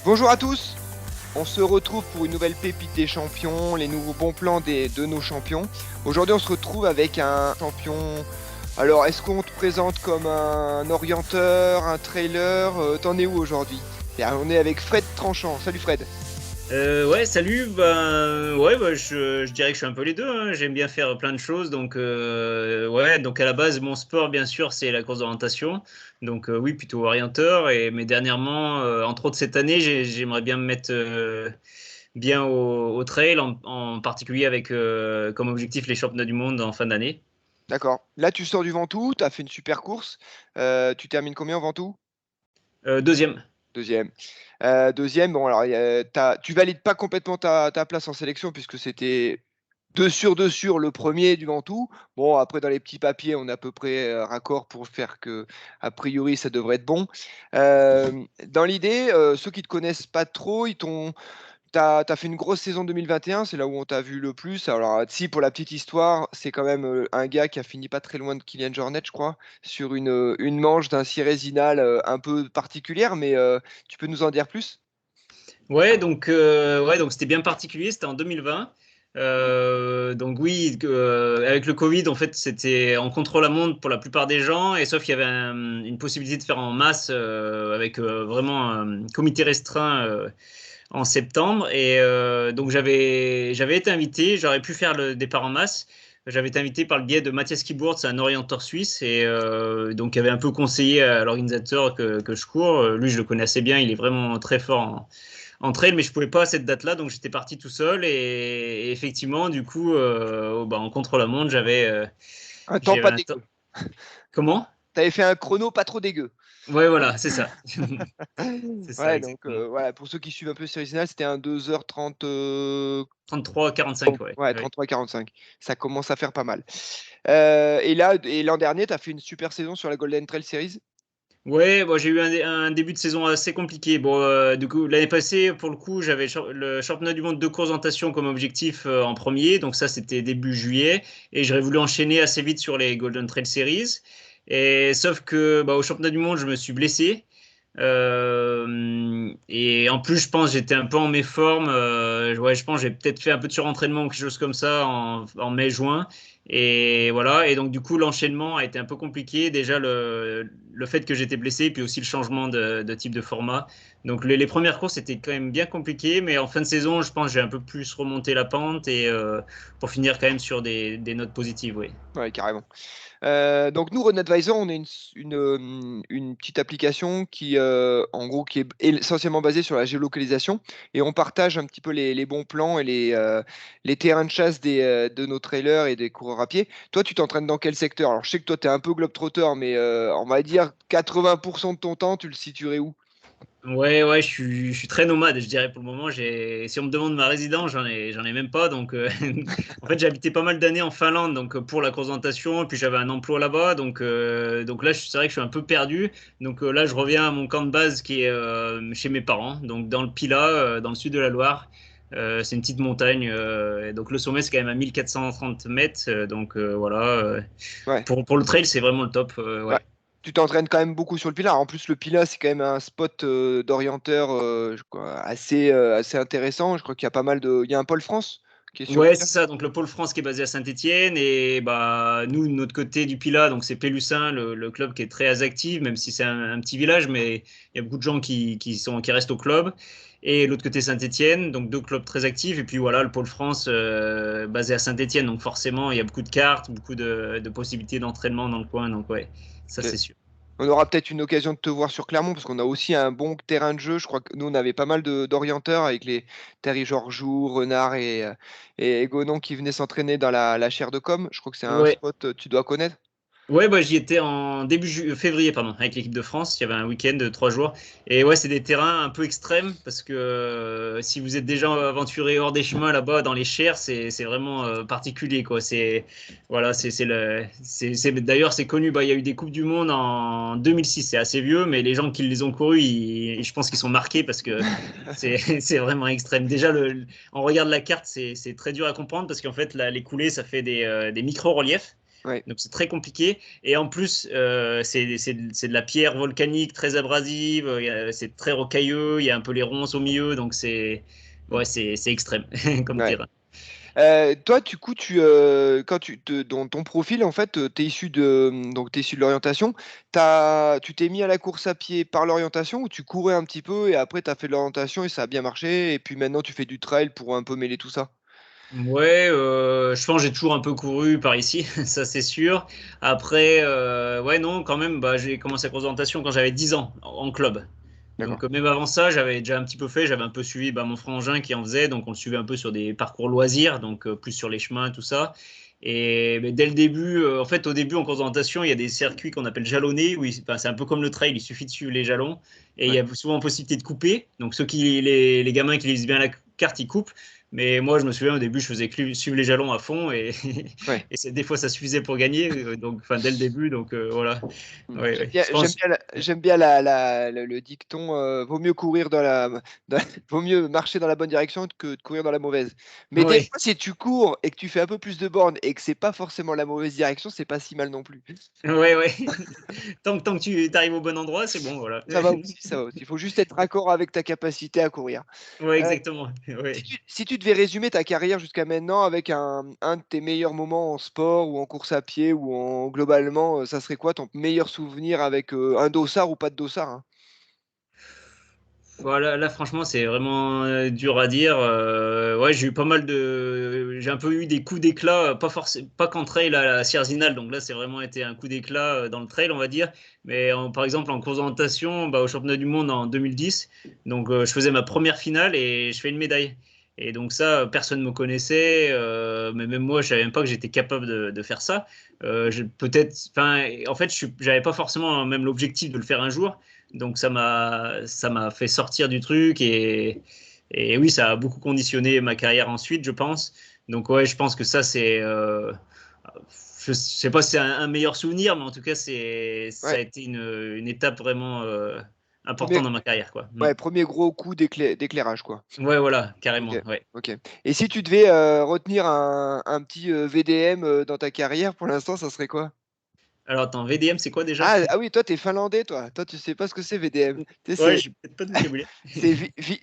Bonjour à tous, on se retrouve pour une nouvelle pépite des champions, les nouveaux bons plans de nos champions. Aujourd'hui on se retrouve avec un champion. Alors est-ce qu'on te présente comme un orienteur, un trailer T'en es où aujourd'hui? On est avec Fred Tranchant. Salut Fred. Ouais, salut. Je dirais que je suis un peu les deux, hein. J'aime bien faire plein de choses. Donc à la base, mon sport, bien sûr, c'est la course d'orientation. Oui, plutôt orienteur. Mais dernièrement, entre autres cette année, j'aimerais bien me mettre bien au trail, en particulier avec comme objectif les championnats du monde en fin d'année. D'accord. Là tu sors du Ventoux, tu as fait une super course. Tu termines combien au Ventoux? Deuxième. Deuxième. Deuxième, bon alors tu valides pas complètement ta place en sélection puisque c'était 2 sur 2 sur le premier du Ventoux. Bon, après dans les petits papiers, on est à peu près raccord pour faire que, a priori, ça devrait être bon. Dans l'idée, ceux qui te connaissent pas trop, t'as fait une grosse saison 2021, c'est là où on t'a vu le plus. Alors, si pour la petite histoire, c'est quand même un gars qui a fini pas très loin de Kylian Jornet, je crois, sur une manche d'un Cirézinal un peu particulière, mais tu peux nous en dire plus? Ouais, donc c'était bien particulier, c'était en 2020. Avec le Covid, en fait, c'était en contre-la-montre pour la plupart des gens, et sauf qu'il y avait une possibilité de faire en masse avec vraiment un comité restreint en septembre. Donc j'avais été invité, j'aurais pu faire le départ en masse. J'avais été invité par le biais de Mathias Kibourd, c'est un orienteur suisse, donc il avait un peu conseillé à l'organisateur que je cours. Lui, je le connais assez bien, il est vraiment très fort en trail, mais je pouvais pas à cette date-là, donc j'étais parti tout seul. Et effectivement, du coup, en contre-la-montre, Un temps j'avais pas un temps. dégueu. Comment? T'avais fait un chrono pas trop dégueu. Ouais, voilà, c'est ça. C'est ça, Ouais, donc exactement. voilà, pour ceux qui suivent un peu Cirézinal, c'était un 2h30. 33-45, ouais. Ouais, Ouais. 33-45. Ça commence à faire pas mal. Et l'an dernier, tu as fait une super saison sur la Golden Trail Series. Ouais, bon, j'ai eu un début de saison assez compliqué. Du coup, l'année passée, pour le coup, j'avais le championnat du monde de course natation comme objectif en premier. Donc ça, c'était début juillet. Et j'aurais voulu enchaîner assez vite sur les Golden Trail Series. Et sauf que au championnat du monde, je me suis blessé. Et en plus, je pense que j'étais un peu en méforme. Ouais, je pense que j'ai peut-être fait un peu de surentraînement ou quelque chose comme ça en mai-juin. Et voilà. Et donc, du coup, l'enchaînement a été un peu compliqué. Déjà, le fait que j'étais blessé, puis aussi le changement de type de format. Donc, les premières courses étaient quand même bien compliquées. Mais en fin de saison, je pense que j'ai un peu plus remonté la pente pour finir quand même sur des notes positives. Oui. Ouais, carrément. Donc nous, Run Advisor, on est une petite application qui, en gros, qui est essentiellement basée sur la géolocalisation et on partage un petit peu les bons plans et les terrains de chasse de nos trailers et des coureurs à pied. Toi, tu t'entraînes dans quel secteur? Alors, je sais que toi, tu es un peu globe-trotter, mais on va dire 80% de ton temps, tu le situerais où? Ouais, je suis très nomade, je dirais pour le moment. Si on me demande ma résidence, j'en ai même pas. En fait, j'ai habité pas mal d'années en Finlande, pour la présentation, et puis j'avais un emploi là-bas. Donc là, c'est vrai que je suis un peu perdu. Là, je reviens à mon camp de base qui est chez mes parents, donc dans le Pilat, dans le sud de la Loire. C'est une petite montagne, et donc le sommet c'est quand même à 1430 mètres. Voilà. Ouais. Pour le trail, c'est vraiment le top. Bah, Ouais. tu t'entraînes quand même beaucoup sur le Pilat. En plus, le Pilat, c'est quand même un spot d'orienteur je crois, assez intéressant. Je crois qu'il y a pas mal de. Il y a un pôle France qui est sur le Ouais, Pilat. c'est ça. Donc le pôle France qui est basé à Saint-Étienne et nous de notre côté du Pilat, donc c'est Pélussin, le club qui est très actif, même si c'est un petit village, mais il y a beaucoup de gens qui restent au club. Et l'autre côté Saint-Étienne, donc deux clubs très actifs. Et puis voilà, le pôle France basé à Saint-Étienne, donc forcément il y a beaucoup de cartes, beaucoup de possibilités d'entraînement dans le coin. Donc ouais, ça Ok. c'est sûr. On aura peut-être une occasion de te voir sur Clermont parce qu'on a aussi un bon terrain de jeu. Je crois que nous, on avait pas mal d'orienteurs avec les Terry Georgiou, Renard et Gonon qui venaient s'entraîner dans la chaire de com. Je crois que c'est un Ouais, spot tu dois connaître. Ouais, j'y étais en début février, pardon, avec l'équipe de France. Il y avait un week-end de 3 jours. Et ouais, c'est des terrains un peu extrêmes parce que si vous êtes déjà aventuré hors des chemins là-bas dans les chairs, c'est vraiment particulier, quoi. Voilà, d'ailleurs c'est connu. Il y a eu des coupes du monde en 2006. C'est assez vieux, mais les gens qui les ont courus, je pense qu'ils sont marqués parce que c'est vraiment extrême. Déjà, on regarde la carte, c'est très dur à comprendre parce qu'en fait, les coulées, ça fait des micro-reliefs. Ouais. Donc c'est très compliqué. Et en plus, c'est de la pierre volcanique très abrasive, c'est très rocailleux, il y a un peu les ronces au milieu, donc c'est extrême comme Ouais. terrain. Toi, du coup, quand dans ton profil, en fait, tu es issu donc t'es issu de l'orientation. Tu t'es mis à la course à pied par l'orientation ou tu courais un petit peu et après tu as fait de l'orientation et ça a bien marché et puis maintenant tu fais du trail pour un peu mêler tout ça? Ouais, je pense que j'ai toujours un peu couru par ici, ça c'est sûr. Après, ouais, non, quand même, bah, j'ai commencé la course d'orientation quand j'avais 10 ans en club. D'accord. Donc, même avant ça, j'avais déjà un petit peu fait, j'avais un peu suivi mon frangin qui en faisait, donc on le suivait un peu sur des parcours loisirs, donc plus sur les chemins, tout ça. Et mais dès le début, en fait, au début en course d'orientation, il y a des circuits qu'on appelle jalonnés, où enfin, c'est un peu comme le trail, il suffit de suivre les jalons, et il y Ouais. a souvent possibilité de couper. Donc, les gamins qui lisent bien la carte, ils coupent. Mais moi, je me souviens au début, je faisais suivre les jalons à fond et, Ouais. et des fois, ça suffisait pour gagner. Donc, enfin, dès le début, donc voilà. Ouais, J'aime ouais, bien, je pense. j'aime bien le dicton vaut mieux courir vaut mieux marcher dans la bonne direction que de courir dans la mauvaise. Mais des Oui, fois, si tu cours et que tu fais un peu plus de bornes et que c'est pas forcément la mauvaise direction, c'est pas si mal non plus. ouais, ouais. Tant que tu arrives au bon endroit, c'est bon, voilà. Ça va aussi, ça va aussi. Il faut juste être raccord avec ta capacité à courir. Ouais, Euh, exactement. Ouais. si tu devais résumer ta carrière jusqu'à maintenant avec un de tes meilleurs moments en sport ou en course à pied ou globalement, ça serait quoi ton meilleur souvenir avec un dossard ou pas de dossard, hein? Voilà, là, franchement, c'est vraiment dur à dire. Ouais, j'ai un peu eu des coups d'éclat, pas qu'en trail à la Sierzinal, donc là, c'est vraiment été un coup d'éclat dans le trail, on va dire. Mais par exemple, en course d'orientation, bah, au championnat du monde en 2010, donc je faisais ma première finale et je fais une médaille. Et donc ça, personne ne me connaissait, mais même moi, je savais même pas que j'étais capable de faire ça. Enfin, en fait, j'avais pas forcément même l'objectif de le faire un jour. Donc ça m'a fait sortir du truc et oui, ça a beaucoup conditionné ma carrière ensuite, je pense. Donc ouais, je pense que ça c'est, je sais pas si c'est un meilleur souvenir, mais en tout cas ça a Ouais. été une étape vraiment Premier importante dans ma carrière, quoi. Ouais, 1er gros coup d'éclairage, quoi. Ouais, voilà, OK, carrément, ouais. OK. Et si tu devais, retenir un petit, VDM, dans ta carrière pour l'instant, ça serait quoi? Alors attends, VDM, c'est quoi déjà? Ah oui, toi, tu es finlandais, toi. Toi, tu sais pas ce que c'est VDM. Tu sais, Ouais, j'ai peut-être pas de vocabulaire. c'est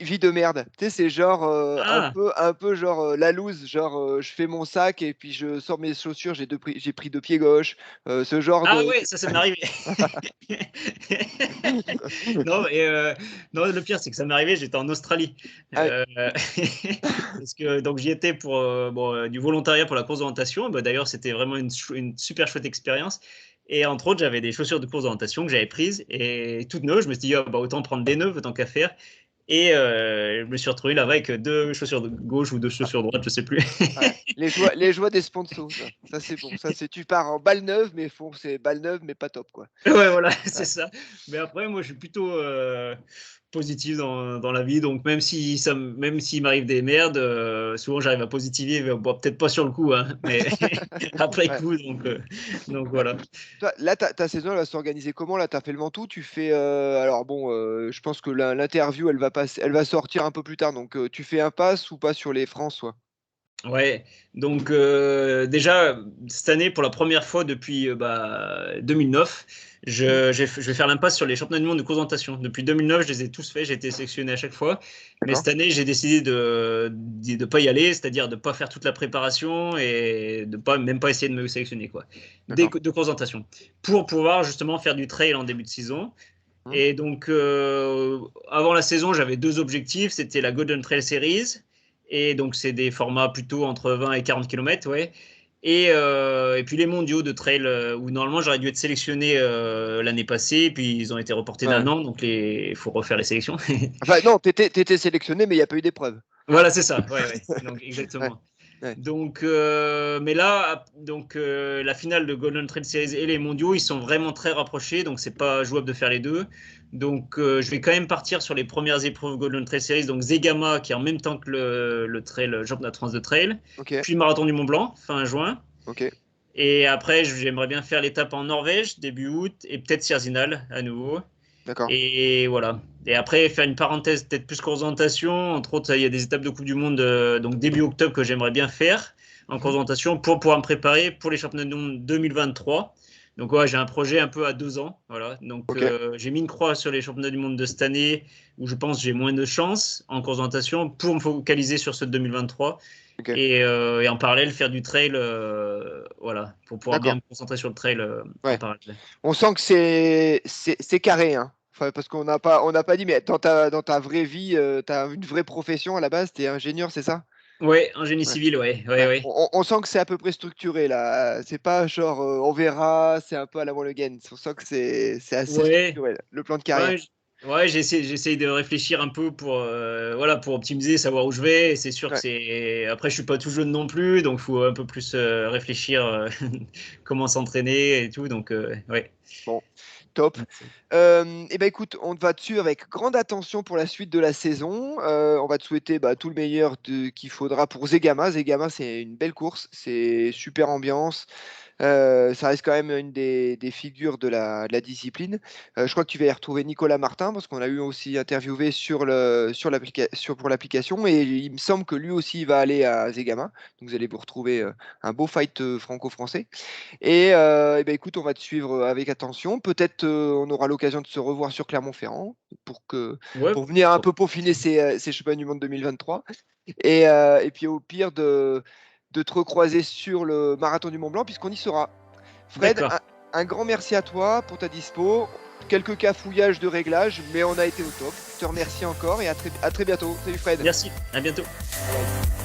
vie de merde. Tu sais, c'est genre, Ah, un peu genre, la loose, genre, je fais mon sac et puis je sors mes chaussures, j'ai pris 2 pieds gauche, ce genre ah de ouais, ça m'est arrivé. Non, non, le pire, c'est que ça m'est arrivé, j'étais en Australie. ah Parce que donc j'y étais pour bon, du volontariat pour la course d'orientation. Bah, d'ailleurs, c'était vraiment une super chouette expérience. Et entre autres, j'avais des chaussures de course d'orientation que j'avais prises et toutes neuves. Je me suis dit, ah, bah, autant prendre des neuves, autant qu'à faire. Et je me suis retrouvé là-bas avec deux chaussures de gauche ou deux chaussures droites, je sais plus. Ouais, les joies des sponsors, ça. Ça, c'est bon. Ça, c'est tu pars en balle neuve, mais c'est balle neuve, mais pas top, quoi. Ouais, voilà, c'est Ouais. ça. Mais après, moi, je suis plutôt positif dans la vie. Donc, même s'il m'arrive des merdes, souvent j'arrive à positiver. Mais bon, peut-être pas sur le coup, hein, mais après Ouais. coup. Donc Ouais. voilà. Toi, là, ta saison, elle va s'organiser comment? Là, tu as fait le Ventoux, tu fais, alors bon, je pense que l'interview, elle va sortir un peu plus tard, donc tu fais un pass ou pas sur les François? Ouais. Donc, déjà, cette année, pour la première fois depuis 2009, je vais faire l'impasse sur les championnats du monde de course d'orientation. Depuis 2009, je les ai tous faits. J'ai été sélectionné à chaque fois. Mais D'accord? cette année, j'ai décidé de pas y aller, c'est-à-dire de pas faire toute la préparation et de pas même pas essayer de me sélectionner, quoi. D'accord. De course d'orientation pour pouvoir justement faire du trail en début de saison. Mmh. Et donc, avant la saison, j'avais deux objectifs. C'était la Golden Trail Series. Et donc, c'est des formats plutôt entre 20 et 40 km, ouais. Et puis les mondiaux de trail, où normalement j'aurais dû être sélectionné l'année passée, et puis ils ont été reportés d'un Ouais. an, donc il faut refaire les sélections. Enfin non, tu étais sélectionné, mais il y a pas eu d'épreuve. Voilà, c'est ça, ouais, ouais. Donc, Ouais, exactement. ouais. Donc, mais là, donc la finale de Golden Trail Series et les mondiaux, ils sont vraiment très rapprochés, donc c'est pas jouable de faire les deux. Donc, je vais quand même partir sur les premières épreuves Golden Trail Series, donc Zegama qui est en même temps que le trail, le championnat de France de trail, OK, puis le marathon du Mont Blanc fin juin. OK. Et après, j'aimerais bien faire l'étape en Norvège début août et peut-être Sierzinal à nouveau. D'accord. Et voilà. Et après, faire une parenthèse peut-être plus qu'orientation. Entre autres, il y a des étapes de Coupe du Monde donc début octobre que j'aimerais bien faire. en course d'orientation pour pouvoir me préparer pour les championnats du monde 2023. Donc ouais, j'ai un projet un peu à 2 ans. Voilà. Donc Ok. j'ai mis une croix sur les championnats du monde de cette année où je pense que j'ai moins de chance en course d'orientation pour me focaliser sur ceux de 2023 Ok. et en parallèle faire du trail, voilà, pour pouvoir bien D'accord. me concentrer sur le trail en Ouais. parallèle. On sent que c'est carré, hein. Enfin, parce qu'on n'a pas dit, mais dans ta vraie vie, tu as une vraie profession à la base, tu es ingénieur, c'est ça? Ouais, en génie Ouais. civil, ouais, ouais, Ouais. ouais. On sent que c'est à peu près structuré là. C'est pas genre on verra, c'est un peu à la Le Guen. On sent que c'est assez Ouais, structuré, là, le plan de carrière. ouais, j'essaie de réfléchir un peu pour, voilà, pour optimiser, savoir où je vais. Et c'est sûr que Ouais. c'est. Après, je suis pas tout jeune non plus, donc il faut un peu plus réfléchir comment s'entraîner et tout. Donc, ouais. Bon, top. Et ben écoute, on va te suivre avec grande attention pour la suite de la saison. On va te souhaiter tout le meilleur qu'il faudra pour Zegama. Zegama, c'est une belle course, c'est super ambiance. Ça reste quand même une des figures de la discipline. Je crois que tu vas y retrouver Nicolas Martin, parce qu'on a eu aussi interviewé pour l'application, et il me semble que lui aussi va aller à Zegama. Donc vous allez vous retrouver un beau fight franco-français. Et ben écoute, on va te suivre avec attention. Peut-être on aura l'occasion de se revoir sur Clermont-Ferrand Ouais, pour venir un pourquoi peu pas. peaufiner ces championnats du monde 2023. Et puis au pire de te recroiser sur le marathon du Mont Blanc, puisqu'on y sera. Fred, D'accord. un grand merci à toi pour ta dispo. Quelques cafouillages de réglage, mais on a été au top. Je te remercie encore et à très bientôt. Salut Fred. Merci. À bientôt. Bye.